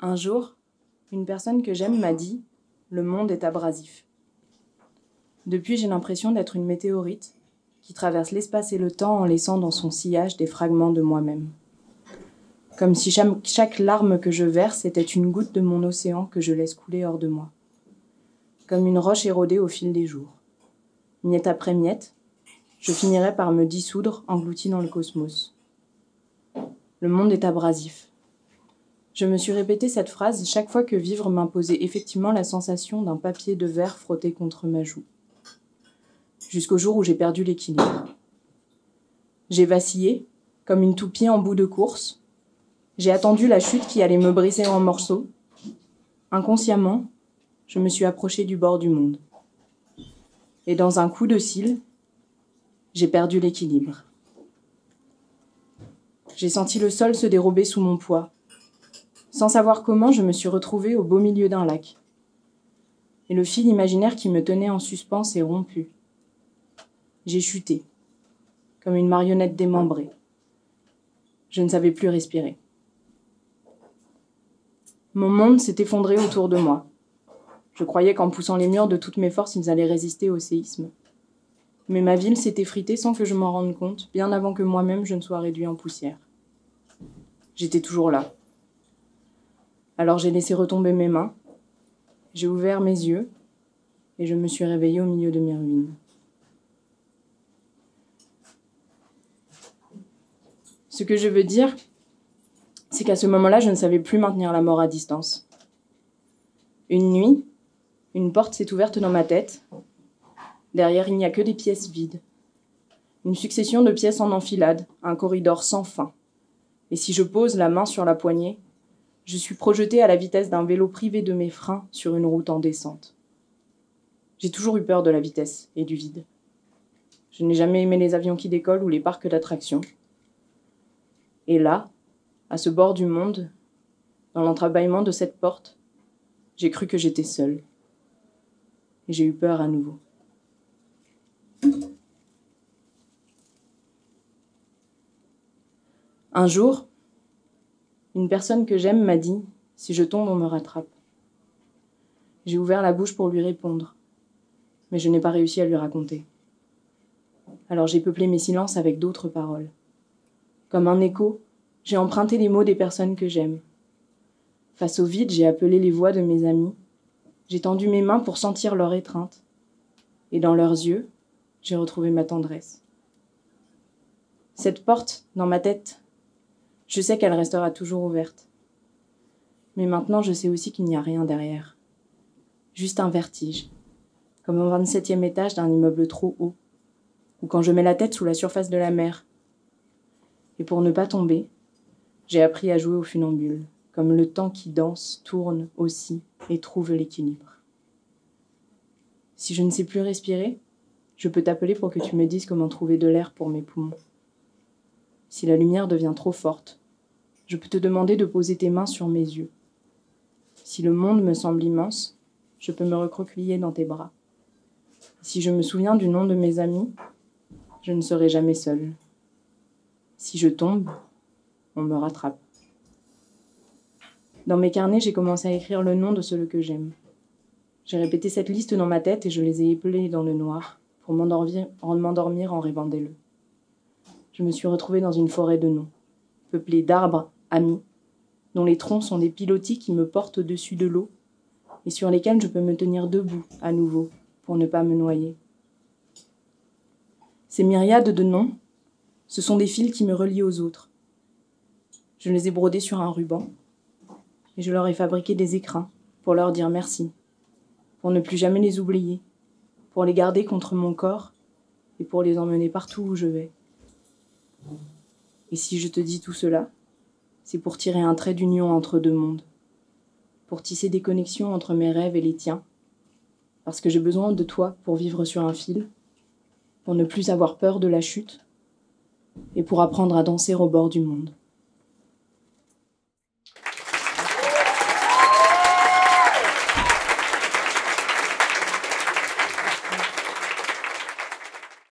Un jour, une personne que j'aime m'a dit « Le monde est abrasif ». Depuis, j'ai l'impression d'être une météorite qui traverse l'espace et le temps en laissant dans son sillage des fragments de moi-même. Comme si chaque larme que je verse était une goutte de mon océan que je laisse couler hors de moi. Comme une roche érodée au fil des jours. Miette après miette, je finirai par me dissoudre, engloutie dans le cosmos. Le monde est abrasif. Je me suis répété cette phrase chaque fois que vivre m'imposait effectivement la sensation d'un papier de verre frotté contre ma joue. Jusqu'au jour où j'ai perdu l'équilibre. J'ai vacillé, comme une toupie en bout de course. J'ai attendu la chute qui allait me briser en morceaux. Inconsciemment, je me suis approchée du bord du monde. Et dans un coup de cils, j'ai perdu l'équilibre. J'ai senti le sol se dérober sous mon poids. Sans savoir comment, je me suis retrouvée au beau milieu d'un lac. Et le fil imaginaire qui me tenait en suspens s'est rompu. J'ai chuté, comme une marionnette démembrée. Je ne savais plus respirer. Mon monde s'est effondré autour de moi. Je croyais qu'en poussant les murs de toutes mes forces, ils allaient résister au séisme. Mais ma ville s'est effritée sans que je m'en rende compte, bien avant que moi-même je ne sois réduit en poussière. J'étais toujours là. Alors j'ai laissé retomber mes mains, j'ai ouvert mes yeux et je me suis réveillée au milieu de mes ruines. Ce que je veux dire, c'est qu'à ce moment-là, je ne savais plus maintenir la mort à distance. Une nuit, une porte s'est ouverte dans ma tête. Derrière, il n'y a que des pièces vides. Une succession de pièces en enfilade, un corridor sans fin. Et si je pose la main sur la poignée, je suis projetée à la vitesse d'un vélo privé de mes freins sur une route en descente. J'ai toujours eu peur de la vitesse et du vide. Je n'ai jamais aimé les avions qui décollent ou les parcs d'attractions. Et là, à ce bord du monde, dans l'entrebâillement de cette porte, j'ai cru que j'étais seule. Et j'ai eu peur à nouveau. Un jour, une personne que j'aime m'a dit « Si je tombe, on me rattrape ». J'ai ouvert la bouche pour lui répondre, mais je n'ai pas réussi à lui raconter. Alors j'ai peuplé mes silences avec d'autres paroles. Comme un écho, j'ai emprunté les mots des personnes que j'aime. Face au vide, j'ai appelé les voix de mes amis. J'ai tendu mes mains pour sentir leur étreinte. Et dans leurs yeux, j'ai retrouvé ma tendresse. Cette porte, dans ma tête, je sais qu'elle restera toujours ouverte. Mais maintenant, je sais aussi qu'il n'y a rien derrière. Juste un vertige, comme au 27e étage d'un immeuble trop haut, ou quand je mets la tête sous la surface de la mer. Et pour ne pas tomber, j'ai appris à jouer au funambule, comme le temps qui danse, tourne aussi et trouve l'équilibre. Si je ne sais plus respirer, je peux t'appeler pour que tu me dises comment trouver de l'air pour mes poumons. Si la lumière devient trop forte, je peux te demander de poser tes mains sur mes yeux. Si le monde me semble immense, je peux me recroqueviller dans tes bras. Si je me souviens du nom de mes amis, je ne serai jamais seule. Si je tombe, on me rattrape. Dans mes carnets, j'ai commencé à écrire le nom de ceux que j'aime. J'ai répété cette liste dans ma tête et je les ai épelés dans le noir pour m'endormir en rêvant d'eux. Je me suis retrouvée dans une forêt de noms, peuplée d'arbres, amis, dont les troncs sont des pilotis qui me portent au-dessus de l'eau et sur lesquels je peux me tenir debout à nouveau pour ne pas me noyer. Ces myriades de noms, ce sont des fils qui me relient aux autres. Je les ai brodés sur un ruban et je leur ai fabriqué des écrins pour leur dire merci, pour ne plus jamais les oublier, pour les garder contre mon corps et pour les emmener partout où je vais. Et si je te dis tout cela, c'est pour tirer un trait d'union entre deux mondes, pour tisser des connexions entre mes rêves et les tiens, parce que j'ai besoin de toi pour vivre sur un fil, pour ne plus avoir peur de la chute et pour apprendre à danser au bord du monde.